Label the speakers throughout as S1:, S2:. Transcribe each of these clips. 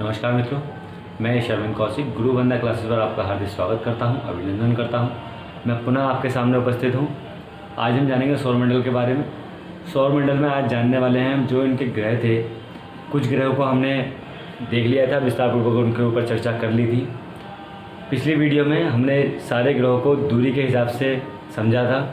S1: नमस्कार मित्रों, मैं शर्विन कौशिक गुरु वंदना क्लासेस पर आपका हार्दिक स्वागत करता हूं, अभिनंदन करता हूं। मैं पुनः आपके सामने उपस्थित हूं। आज हम जानेंगे सौरमंडल के बारे में। सौरमंडल में आज जानने वाले हैं जो इनके ग्रह थे। कुछ ग्रहों को हमने देख लिया था, विस्तारपूर्वक उनके ऊपर चर्चा कर ली थी। पिछली वीडियो में हमने सारे ग्रहों को दूरी के हिसाब से समझा था।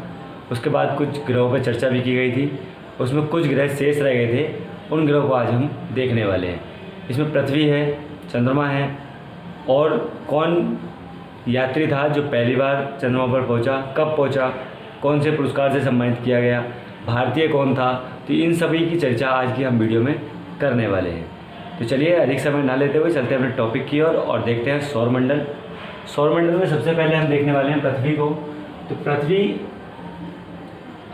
S1: उसके बाद कुछ ग्रहों पर चर्चा भी की गई थी। उसमें कुछ ग्रह शेष रह गए थे, उन ग्रहों को आज हम देखने वाले हैं। इसमें पृथ्वी है, चंद्रमा है, और कौन यात्री था जो पहली बार चंद्रमा पर पहुंचा, कब पहुंचा, कौन से पुरस्कार से सम्मानित किया गया, भारतीय कौन था। तो इन सभी की चर्चा आज की हम वीडियो में करने वाले हैं। तो चलिए अधिक समय ना लेते हुए चलते हैं अपने टॉपिक की ओर और देखते हैं सौरमंडल। सौरमंडल में सबसे पहले हम देखने वाले हैं पृथ्वी को। तो पृथ्वी,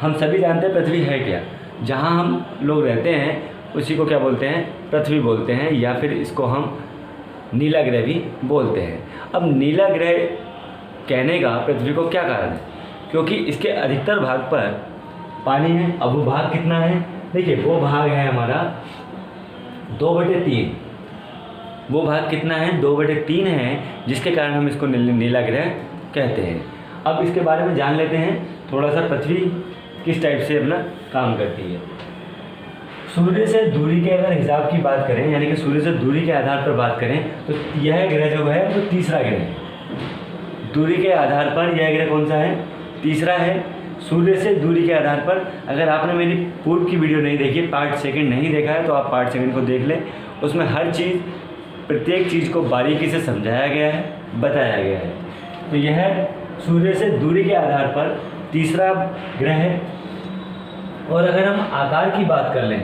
S1: हम सभी जानते हैं पृथ्वी है क्या। जहाँ हम लोग रहते हैं उसी को क्या बोलते हैं, पृथ्वी बोलते हैं, या फिर इसको हम नीला ग्रह भी बोलते हैं। अब नीला ग्रह कहने का पृथ्वी को क्या कारण है? क्योंकि इसके अधिकतर भाग पर पानी है। अब वो भाग कितना है, देखिए वो भाग है हमारा 2/3। वो भाग कितना है, 2/3 है, जिसके कारण हम इसको नीला ग्रह कहते हैं। अब इसके बारे में जान लेते हैं थोड़ा सा, पृथ्वी किस टाइप से अपना काम करती है। सूर्य से दूरी के अगर हिसाब की बात करें, यानी कि सूर्य से दूरी के आधार पर बात करें, तो यह ग्रह जो है वो तीसरा ग्रह है। दूरी के आधार पर यह ग्रह कौन सा है, तीसरा है। सूर्य से दूरी के आधार पर, अगर आपने मेरी पूर्व की वीडियो नहीं देखी, पार्ट सेकंड नहीं देखा है, तो आप पार्ट सेकंड को देख लें। उसमें हर चीज़, प्रत्येक चीज़ को बारीकी से समझाया गया है, बताया गया है। तो यह सूर्य से दूरी के आधार पर तीसरा ग्रह है। और अगर हम आकार की बात कर लें,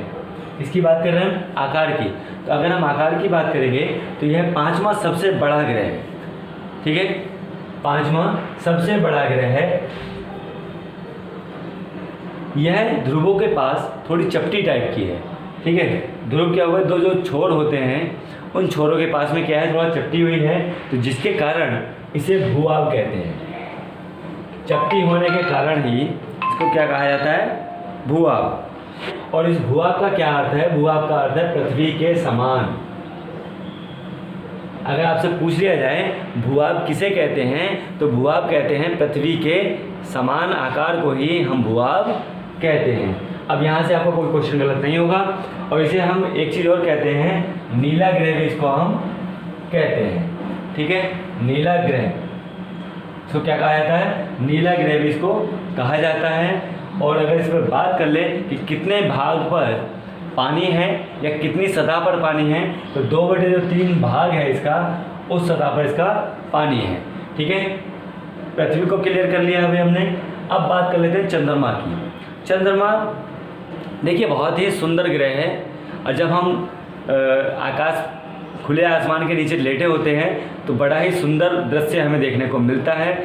S1: इसकी बात कर रहे हैं हम आकार की, तो अगर हम आकार की बात करेंगे तो यह 5वां सबसे बड़ा ग्रह है। ठीक है, 5वां सबसे बड़ा ग्रह है। यह ध्रुवों के पास थोड़ी चपटी टाइप की है। ठीक है, ध्रुव क्या हुआ, दो जो छोर होते हैं, उन छोरों के पास में क्या है, थोड़ा चपटी हुई है, तो जिसके कारण इसे भूभाग कहते हैं। चपटी होने के कारण ही इसको क्या कहा जाता है, भूभाग। और इस भूभाग का क्या अर्थ है, भूभाग का अर्थ है पृथ्वी के समान। अगर आपसे पूछ लिया जाए भूभाग किसे कहते हैं, तो भूभाग कहते हैं पृथ्वी के समान आकार को ही हम भूभाग कहते हैं। अब यहाँ से आपको कोई क्वेश्चन गलत नहीं होगा। और इसे हम एक चीज़ और कहते हैं, नीला ग्रह भी इसको हम कहते हैं। ठीक है, नीला ग्रह, इसको क्या कहा जाता है, नीला ग्रह भी इसको कहा जाता है। और अगर इस पर बात कर ले कि कितने भाग पर पानी है या कितनी सतह पर पानी है, तो 2/3 भाग है इसका, उस सतह पर इसका पानी है। ठीक है, पृथ्वी को क्लियर कर लिया अभी हमने। अब बात कर लेते हैं चंद्रमा की। चंद्रमा देखिए बहुत ही सुंदर ग्रह है। और जब हम आकाश, खुले आसमान के नीचे लेटे होते हैं तो बड़ा ही सुंदर दृश्य हमें देखने को मिलता है।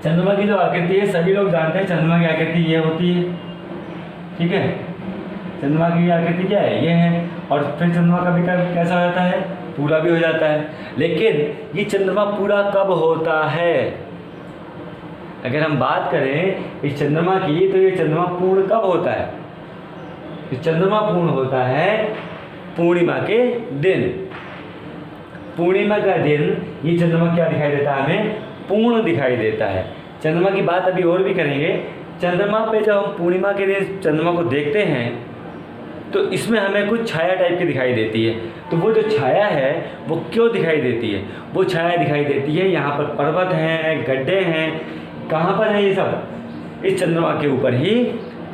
S1: चंद्रमा की जो आकृति है, सभी लोग जानते हैं चंद्रमा की आकृति ये होती है। ठीक है, चंद्रमा की आकृति क्या है, ये है। और फिर चंद्रमा कभी कभी कैसा हो जाता है, पूरा भी हो जाता है। लेकिन ये चंद्रमा पूरा कब होता है, अगर हम बात करें इस चंद्रमा की, तो ये चंद्रमा पूर्ण कब होता है। ये चंद्रमा पूर्ण होता है पूर्णिमा के दिन। पूर्णिमा का दिन ये चंद्रमा क्या दिखाई देता है, हमें पूर्ण दिखाई देता है। चंद्रमा की बात अभी और भी करेंगे। चंद्रमा पे जब हम पूर्णिमा के दिन चंद्रमा को देखते हैं तो इसमें हमें कुछ छाया टाइप की दिखाई देती है। तो वो जो छाया है वो क्यों दिखाई देती है, वो छाया दिखाई देती है, यहाँ पर पर्वत हैं, गड्ढे हैं, कहाँ पर है ये सब, इस चंद्रमा के ऊपर ही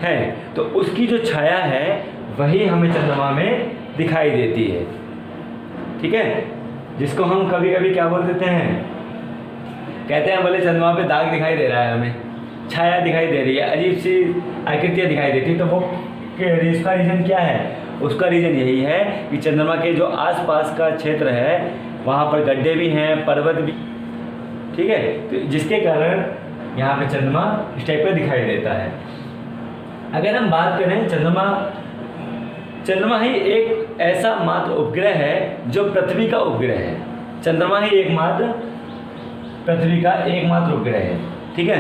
S1: है। तो उसकी जो छाया है वही हमें चंद्रमा में दिखाई देती है। ठीक है, जिसको हम कभी कभी क्या बोल देते हैं, कहते हैं बोले चंद्रमा पे दाग दिखाई दे रहा है, हमें छाया दिखाई दे रही है, अजीब सी आकृतियाँ दिखाई देती है। तो वो इसका रीज़न क्या है, उसका रीज़न यही है कि चंद्रमा के जो आसपास का क्षेत्र है वहाँ पर गड्ढे भी हैं, पर्वत भी। ठीक है, तो जिसके कारण यहाँ पे चंद्रमा इस टाइप का दिखाई देता है। अगर हम बात करें चंद्रमा ही एक ऐसा मात्र उपग्रह है जो पृथ्वी का उपग्रह है। चंद्रमा ही एकमात्र पृथ्वी का एकमात्र उपग्रह है। ठीक है,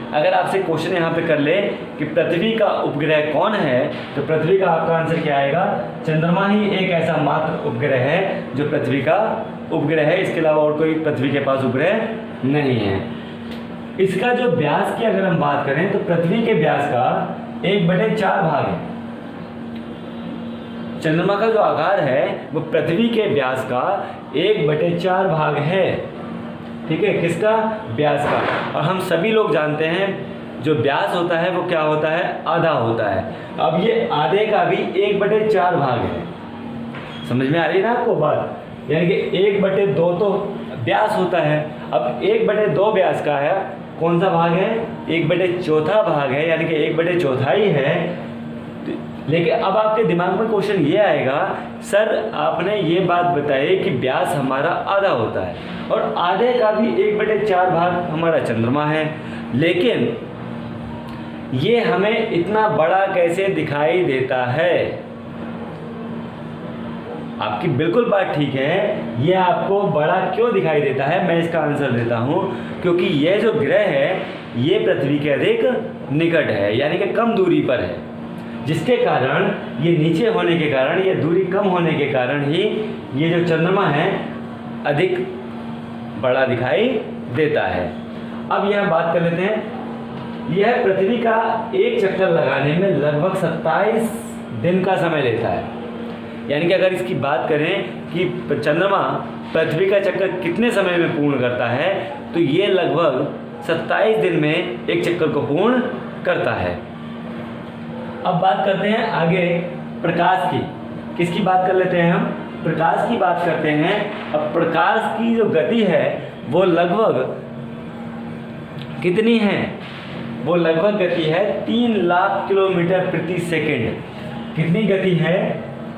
S1: अगर आपसे क्वेश्चन यहाँ पे कर ले कि पृथ्वी का उपग्रह कौन है, तो पृथ्वी का आपका आंसर क्या आएगा? चंद्रमा ही एक ऐसा मात्र उपग्रह है जो पृथ्वी का उपग्रह है, इसके अलावा और कोई पृथ्वी के पास उपग्रह नहीं है। इसका जो व्यास की अगर हम बात करें तो पृथ्वी के व्यास का 1/4 भाग है। चंद्रमा का जो आकार है वो पृथ्वी के व्यास का 1/4 भाग है। ठीक है, किसका? व्यास का। और हम सभी लोग जानते हैं जो व्यास होता है वो क्या होता है? आधा होता है। अब ये आधे का भी 1/4 भाग है। समझ में आ रही है ना आपको बात? यानी कि 1/2 तो व्यास होता है। अब 1/2 व्यास का है कौन सा भाग है? 1/4 भाग है, यानी कि 1/4 है। लेकिन अब आपके दिमाग में क्वेश्चन ये आएगा, सर आपने ये बात बताई कि व्यास हमारा आधा होता है और आधे का भी 1/4 भाग हमारा चंद्रमा है, लेकिन ये हमें इतना बड़ा कैसे दिखाई देता है? आपकी बिल्कुल बात ठीक है, ये आपको बड़ा क्यों दिखाई देता है? मैं इसका आंसर देता हूँ, क्योंकि ये जो ग्रह है ये पृथ्वी के अधिक निकट है, यानी कि कम दूरी पर है, जिसके कारण ये नीचे होने के कारण, ये दूरी कम होने के कारण ही ये जो चंद्रमा है अधिक बड़ा दिखाई देता है। अब यह बात कर लेते हैं, यह पृथ्वी का एक चक्कर लगाने में लगभग 27 दिन का समय लेता है। यानी कि अगर इसकी बात करें कि चंद्रमा पृथ्वी का चक्कर कितने समय में पूर्ण करता है, तो ये लगभग 27 दिन में एक चक्कर को पूर्ण करता है। अब बात करते हैं आगे प्रकाश की। किसकी बात कर लेते हैं हम? प्रकाश की बात करते हैं। अब प्रकाश की जो गति है वो लगभग कितनी है? वो लगभग गति है 3 लाख किलोमीटर प्रति सेकंड। कितनी गति है?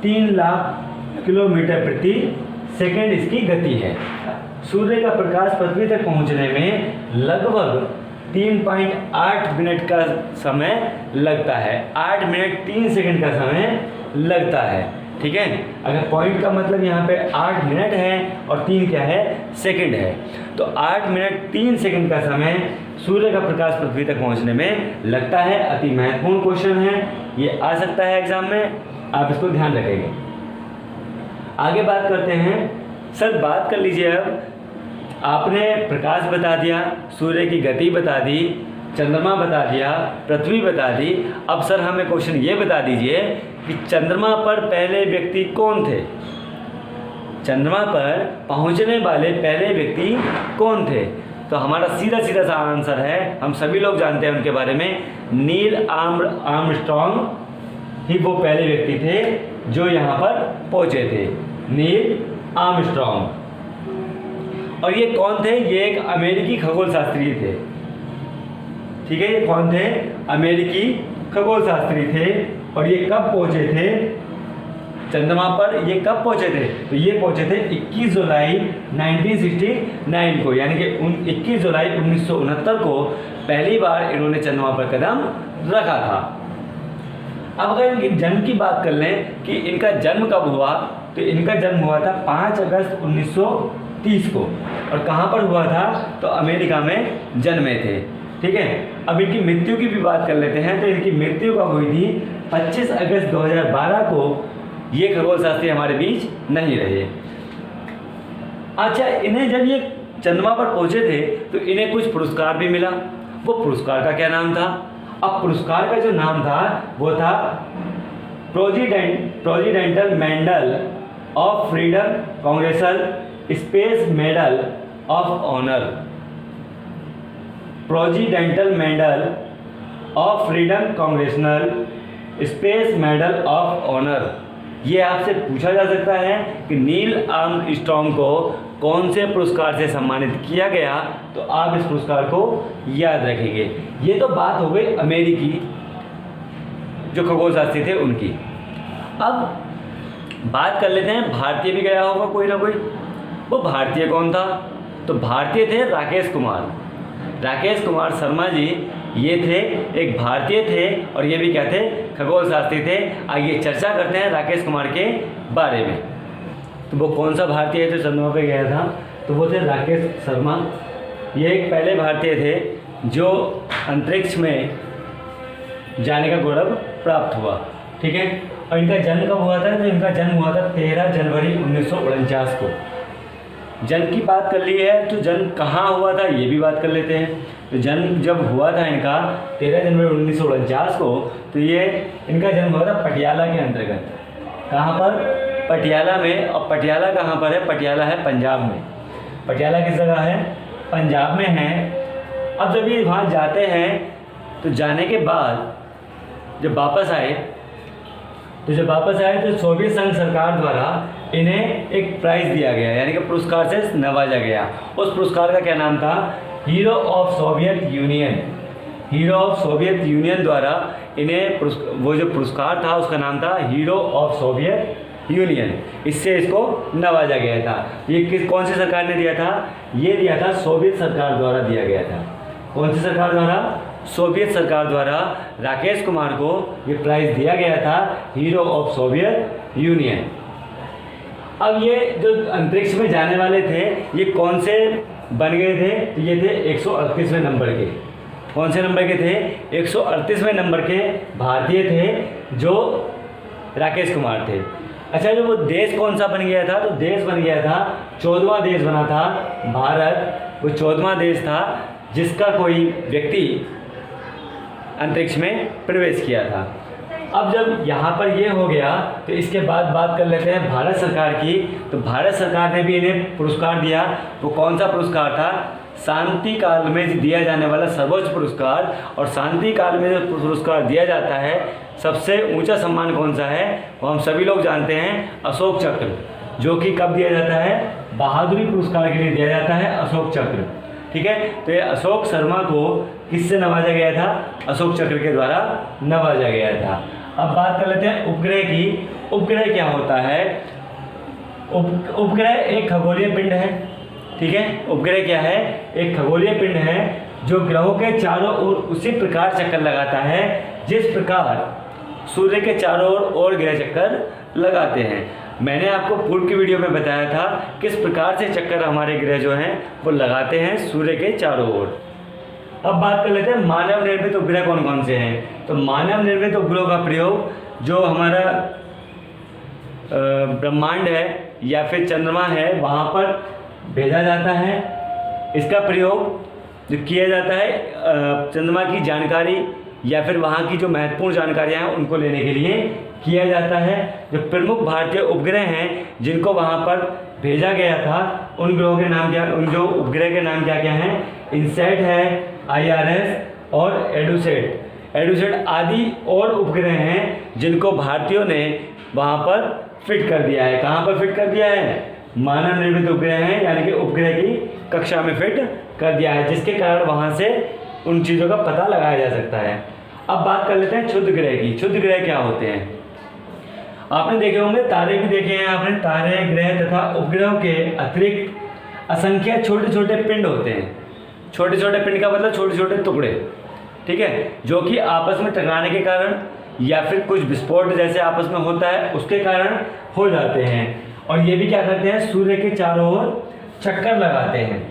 S1: 3 लाख किलोमीटर प्रति सेकंड इसकी गति है। सूर्य का प्रकाश पृथ्वी तक पहुंचने में लगभग 3.8 मिनट का समय लगता है। 8 मिनट 3 सेकंड का समय लगता है। ठीक है, अगर पॉइंट का मतलब यहाँ पे 8 मिनट है और 3 क्या है? सेकंड है। तो 8 मिनट 3 सेकंड का समय सूर्य का प्रकाश पृथ्वी तक पहुँचने में लगता है। अति महत्वपूर्ण क्वेश्चन है, ये आ सकता है एग्जाम में, आप इसको ध्यान रखेंगे। आगे बात करते हैं। सर बात कर लीजिए, अब आपने प्रकाश बता दिया, सूर्य की गति बता दी, चंद्रमा बता दिया, पृथ्वी बता दी। अब सर हमें क्वेश्चन ये बता दीजिए कि चंद्रमा पर पहले व्यक्ति कौन थे? चंद्रमा पर पहुंचने वाले पहले व्यक्ति कौन थे? तो हमारा सीधा सीधा सा आंसर है, हम सभी लोग जानते हैं उनके बारे में, नील आर्मस्ट्रॉन्ग ही वो पहले व्यक्ति थे जो यहाँ पर पहुँचे थे, नील आर्मस्ट्रॉन्ग। और ये कौन थे? ये एक अमेरिकी खगोलशास्त्री थे। ठीक है, ये कौन थे? अमेरिकी खगोलशास्त्री थे। और ये कब पहुंचे थे चंद्रमा पर? ये कब पहुंचे थे? तो ये पहुंचे थे 21 जुलाई 1969 को, यानी कि 21 जुलाई 1969 को पहली बार इन्होंने चंद्रमा पर कदम रखा था। अब अगर इनकी जन्म की बात कर लें कि इनका जन्म कब हुआ, तो इनका जन्म हुआ था 5 अगस्त 1930 को। और कहाँ पर हुआ था? तो अमेरिका में जन्मे थे। ठीक है, अब इनकी मृत्यु की भी बात कर लेते हैं। तो इनकी मृत्यु कब हुई थी? 25 अगस्त 2012 को। ये खगोलशास्त्री हमारे बीच नहीं रहे। अच्छा, इन्हें जब ये चंद्रमा पर पहुंचे थे तो इन्हें कुछ पुरस्कार भी मिला। वो पुरस्कार का क्या नाम था? अब पुरस्कार का जो नाम था वो था presidential medal of freedom congressional space medal of honour. Presidential medal of freedom congressional space medal of honour. ये आपसे पूछा जा सकता है कि नील आर्मस्ट्रॉन्ग को कौन से पुरस्कार से सम्मानित किया गया, तो आप इस पुरस्कार को याद रखेंगे। ये तो बात हो गई अमेरिकी जो खगोलशास्त्री थे उनकी। अब बात कर लेते हैं, भारतीय भी गया होगा कोई ना कोई। वो भारतीय कौन था? तो भारतीय थे राकेश कुमार। राकेश कुमार शर्मा जी ये थे, एक भारतीय थे और ये भी क्या थे? खगोलशास्त्री थे। आइए चर्चा करते हैं राकेश कुमार के बारे में। तो वो कौन सा भारतीय जो चंद्रमा पे गया था? तो वो थे राकेश शर्मा। ये एक पहले भारतीय थे जो अंतरिक्ष में जाने का गौरव प्राप्त हुआ। ठीक है, और इनका जन्म कब हुआ था? तो इनका जन्म हुआ था 13 जनवरी 1949 को। जन्म की बात कर ली है तो जन्म कहाँ हुआ था ये भी बात कर लेते हैं। तो जन्म जब हुआ था इनका 13 जनवरी 1949 को, तो ये इनका जन्म हुआ था पटियाला के अंतर्गत। कहाँ पर? पटियाला में। और पटियाला कहाँ पर है? पटियाला है पंजाब में। पटियाला किस जगह है? पंजाब में है। अब जब ये वहाँ जाते हैं तो जाने के बाद जब वापस आए तो सोवियत संघ सरकार द्वारा इन्हें एक प्राइज़ दिया गया, यानी कि पुरस्कार से नवाजा गया। उस पुरस्कार का क्या नाम था? Hero of Soviet union. Hero of Soviet union द्वारा इन्हें वो जो पुरस्कार था उसका नाम था हीरो ऑफ सोवियत यूनियन। इससे इसको नवाजा गया था। ये कौन सी सरकार ने दिया था? ये दिया था सोवियत सरकार द्वारा दिया गया था। कौन सी सरकार द्वारा? सोवियत सरकार द्वारा राकेश कुमार को ये प्राइज़ दिया गया था, हीरो ऑफ सोवियत यूनियन। अब ये जो अंतरिक्ष में जाने वाले थे ये कौन से बन गए थे? तो ये थे 138वें नंबर के। कौन से नंबर के थे? 138वें नंबर के भारतीय थे जो राकेश कुमार थे। अच्छा, जो वो देश कौन सा बन गया था? तो देश बन गया था 14वां देश बना था भारत। वो 14वां देश था जिसका कोई व्यक्ति अंतरिक्ष में प्रवेश किया था। अब जब यहाँ पर ये हो गया तो इसके बाद बात कर लेते हैं भारत सरकार की। तो भारत सरकार ने भी इन्हें पुरस्कार दिया। वो कौन सा पुरस्कार था? शांति काल में दिया जाने वाला सर्वोच्च पुरस्कार। और शांति काल में जो पुरस्कार दिया जाता है, सबसे ऊंचा सम्मान कौन सा है? वो हम सभी लोग जानते हैं, अशोक चक्र, जो कि कब दिया जाता है? बहादुरी पुरस्कार के लिए दिया जाता है, अशोक चक्र। ठीक है, तो ये अशोक शर्मा को किससे नवाजा गया था? अशोक चक्र के द्वारा नवाजा गया था। अब बात कर लेते हैं उपग्रह की। उपग्रह क्या होता है? उपग्रह एक खगोलीय पिंड है। ठीक है, उपग्रह क्या है? एक खगोलीय पिंड है जो ग्रहों के चारों ओर उसी प्रकार चक्कर लगाता है जिस प्रकार सूर्य के चारों ओर और ग्रह चक्कर लगाते हैं। मैंने आपको पूर्व की वीडियो में बताया था किस प्रकार से चक्कर हमारे ग्रह जो हैं वो लगाते हैं सूर्य के चारों ओर। अब बात कर लेते हैं मानव निर्मित उपग्रह कौन कौन से हैं। तो मानव निर्मित उपग्रह का प्रयोग जो हमारा ब्रह्मांड है या फिर चंद्रमा है वहाँ पर भेजा जाता है। इसका प्रयोग जो किया जाता है चंद्रमा की जानकारी या फिर वहाँ की जो महत्वपूर्ण जानकारियाँ हैं उनको लेने के लिए किया जाता है। जो प्रमुख भारतीय उपग्रह हैं जिनको वहाँ पर भेजा गया था उन ग्रहों के नाम क्या, उन जो उपग्रह के नाम क्या क्या हैं? इनसैट है, IRS और एडुसेट आदि और उपग्रह हैं जिनको भारतीयों ने वहाँ पर फिट कर दिया है। कहाँ पर फिट कर दिया है? मानव निर्मित उपग्रह हैं, यानी कि उपग्रह की कक्षा में फिट कर दिया है, जिसके कारण वहाँ से उन चीज़ों का पता लगाया जा सकता है। अब बात कर लेते हैं क्षुद्र ग्रह की। क्षुद्र ग्रह क्या होते हैं? आपने देखे होंगे, तारे भी देखे हैं आपने। तारे, ग्रह तथा उपग्रहों के अतिरिक्त असंख्य छोटे छोटे पिंड होते हैं। छोटे छोटे पिंड का मतलब छोटे छोटे टुकड़े। ठीक है, जो कि आपस में टकराने के कारण या फिर कुछ विस्फोट जैसे आपस में होता है उसके कारण हो जाते हैं। और ये भी क्या करते हैं? सूर्य के चारों ओर चक्कर लगाते हैं।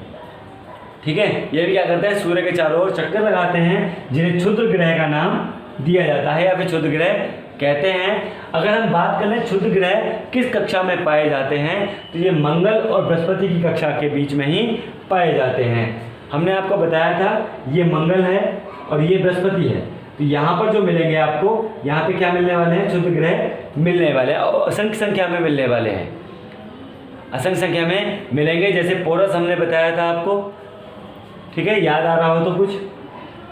S1: ठीक है, ये भी क्या करते हैं? सूर्य के चारों ओर चक्कर लगाते हैं, जिन्हें क्षुद्र ग्रह का नाम दिया जाता है या फिर क्षुद्र ग्रह कहते हैं। अगर हम बात करें क्षुद्र ग्रह किस कक्षा में पाए जाते हैं, तो ये मंगल और बृहस्पति की कक्षा के बीच में ही पाए जाते हैं। हमने आपको बताया था ये मंगल है और ये बृहस्पति है। तो यहाँ पर जो मिलेंगे आपको, यहाँ पे क्या मिलने वाले हैं? क्षुद्र ग्रह मिलने वाले हैं और असंख्य संख्या में मिलने वाले हैं। असंख्य संख्या में मिलेंगे, जैसे पोरस हमने बताया था आपको। ठीक है, याद आ रहा हो तो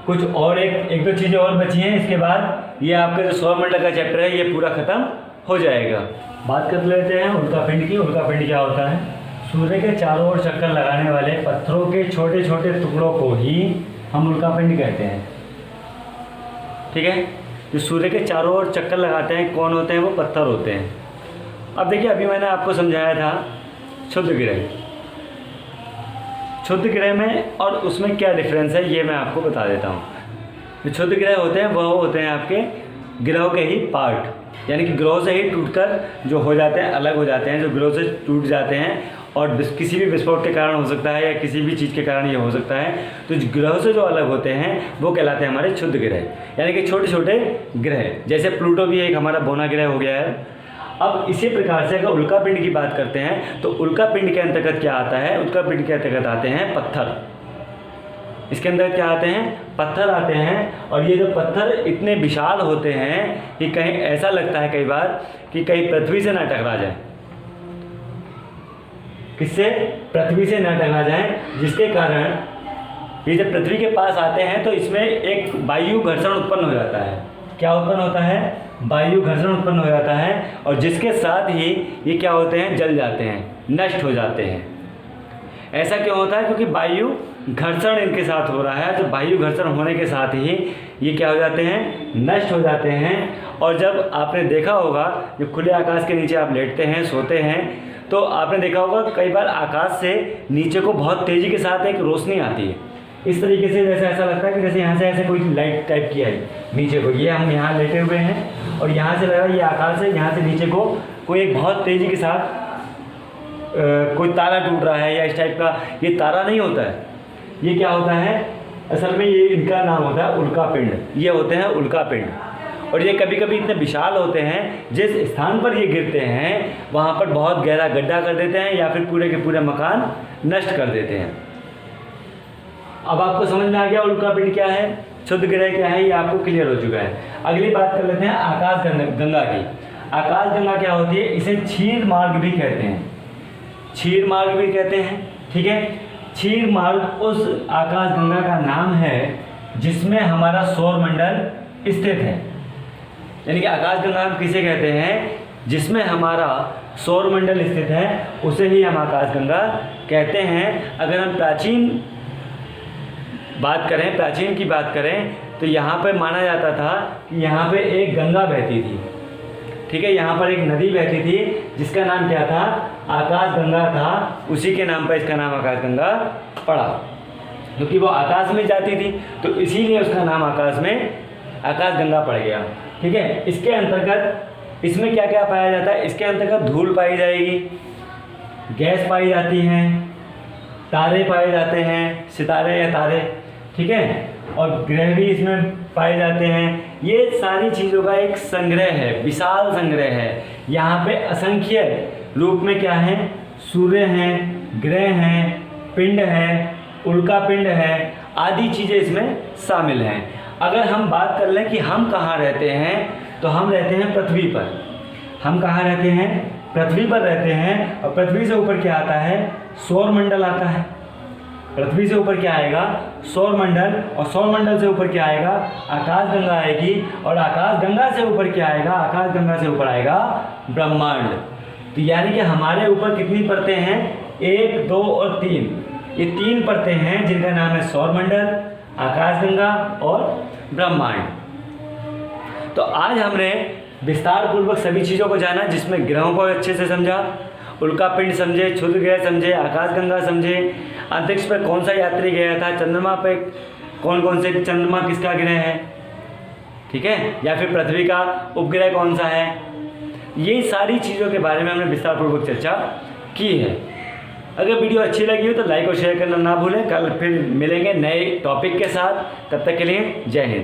S1: कुछ और एक दो चीज़ें और बची हैं। इसके बाद ये आपका जो सौरमंडल का चैप्टर है ये पूरा खत्म हो जाएगा। बात कर लेते हैं उल्का पिंड की। उल्का पिंड क्या होता है? सूर्य के चारों ओर चक्कर लगाने वाले पत्थरों के छोटे छोटे टुकड़ों को ही हम उल्का पिंड कहते हैं। ठीक है, जो सूर्य के चारों ओर चक्कर लगाते हैं कौन होते हैं? वो पत्थर होते हैं। अब देखिए, अभी मैंने आपको समझाया था क्षुद्र ग्रह। क्षुद्र ग्रह में और उसमें क्या डिफरेंस है ये मैं आपको बता देता हूँ। जो क्षुद्र ग्रह होते हैं वह होते हैं आपके ग्रहों के ही पार्ट, यानी कि ग्रहों से ही टूटकर जो हो जाते हैं, अलग हो जाते हैं, जो ग्रहों से टूट जाते हैं और किसी भी विस्फोट के कारण हो सकता है या किसी भी चीज़ के कारण ये हो सकता है। तो ग्रहों से जो अलग होते हैं वो कहलाते हैं हमारे क्षुद्र ग्रह, यानी कि छोटे छोटे ग्रह। जैसे प्लूटो भी एक हमारा बौना ग्रह हो गया है। अब इसी प्रकार से अगर उल्का पिंड की बात करते हैं तो उल्का पिंड के अंतर्गत क्या आता है, उल्का पिंड के अंतर्गत आते हैं पत्थर। इसके अंदर क्या आते हैं, पत्थर आते हैं। और ये जो पत्थर इतने विशाल होते हैं कि कहीं ऐसा लगता है कई बार कि कहीं पृथ्वी से ना टकरा जाए। किससे? पृथ्वी से ना टकरा जाए, जिसके कारण ये जब पृथ्वी के पास आते हैं तो इसमें एक वायु घर्षण उत्पन्न हो जाता है। क्या उत्पन्न होता है? वायु घर्षण उत्पन्न हो जाता है। और जिसके साथ ही ये क्या होते हैं, जल जाते हैं, नष्ट हो जाते हैं। ऐसा क्यों होता है? क्योंकि वायु घर्षण इनके साथ हो रहा है। तो वायु घर्षण होने के साथ ही ये क्या हो जाते हैं, नष्ट हो जाते हैं। और जब आपने देखा होगा जब खुले आकाश के नीचे आप लेटते हैं, सोते हैं, तो आपने देखा होगा कई बार आकाश से नीचे को बहुत तेज़ी के साथ एक रोशनी आती है। इस तरीके से जैसे ऐसा लगता है कि जैसे यहाँ से ऐसे कोई लाइट टाइप की आई नीचे को। ये हम यहाँ लेटे हुए हैं और यहाँ से लग रहा है ये आकाश है, यहाँ से नीचे को कोई एक बहुत तेज़ी के साथ कोई तारा टूट रहा है या इस टाइप का। ये तारा नहीं होता है, ये क्या होता है, असल में ये इनका नाम होता है उल्का पिंड। ये होते हैं उल्का पिंड। और ये कभी कभी इतने विशाल होते हैं, जिस स्थान पर ये गिरते हैं वहाँ पर बहुत गहरा गड्ढा कर देते हैं या फिर पूरे के पूरे मकान नष्ट कर देते हैं। अब आपको समझ में आ गया उल्का पिंड क्या है, क्षुद्र ग्रह क्या है, ये आपको क्लियर हो चुका है। अगली बात कर लेते हैं आकाश गंगा की। आकाश गंगा क्या होती है? इसे क्षीर मार्ग भी कहते हैं, क्षीर मार्ग भी कहते हैं। ठीक है, क्षीर मार्ग उस आकाश गंगा का नाम है जिसमें हमारा सौर मंडल स्थित है। यानी कि आकाश गंगा हम किसे कहते हैं? जिसमें हमारा सौर मंडल स्थित है, उसे ही हम आकाश गंगा कहते हैं। अगर हम प्राचीन की बात करें तो यहाँ पर माना जाता था कि यहाँ पे एक गंगा बहती थी। ठीक है, यहाँ पर एक नदी बहती थी जिसका नाम क्या था? आकाश गंगा था। उसी के नाम पर इसका नाम आकाश गंगा पड़ा, क्योंकि वो आकाश में जाती थी, तो इसीलिए उसका नाम आकाश गंगा पड़ गया। ठीक है, इसके अंतर्गत इसमें क्या क्या पाया जाता है? इसके अंतर्गत धूल पाई जाएगी, गैस पाई जाती हैं, तारे पाए जाते हैं, सितारे या तारे। ठीक है, और ग्रह भी इसमें पाए जाते हैं। ये सारी चीज़ों का एक संग्रह है, विशाल संग्रह है। यहाँ पे असंख्य रूप में क्या है? सूर्य हैं, ग्रह हैं, पिंड हैं, उल्का पिंड है, आदि चीज़ें इसमें शामिल हैं। अगर हम बात कर लें कि हम कहाँ रहते हैं, तो हम रहते हैं पृथ्वी पर। हम कहाँ रहते हैं? पृथ्वी पर रहते हैं। और पृथ्वी से ऊपर क्या आता है? सौर मंडल आता है। पृथ्वी से ऊपर क्या आएगा? सौर मंडल। और सौर मंडल से ऊपर क्या आएगा? आकाश गंगा आएगी। और आकाश गंगा से ऊपर क्या आएगा? आकाश गंगा से ऊपर आएगा ब्रह्मांड। तो यानी कि हमारे ऊपर कितनी परतें हैं? 1, 2 और 3। ये 3 परतें हैं जिनका नाम है सौर मंडल, आकाश गंगा और ब्रह्मांड। तो आज हमने विस्तार पूर्वक सभी चीज़ों को जाना, जिसमें ग्रहों को अच्छे से समझा, उल्का पिंड समझे, क्षुद्र ग्रह समझे, आकाश गंगा समझे, अंतरिक्ष पर कौन सा यात्री गया था, चंद्रमा पे कौन कौन से, चंद्रमा किसका ग्रह है, ठीक है, या फिर पृथ्वी का उपग्रह कौन सा है। ये सारी चीज़ों के बारे में हमने विस्तार पूर्वक चर्चा की है। अगर वीडियो अच्छी लगी हो तो लाइक और शेयर करना ना भूलें। कल फिर मिलेंगे नए टॉपिक के साथ, तब तक के लिए जय हिंद।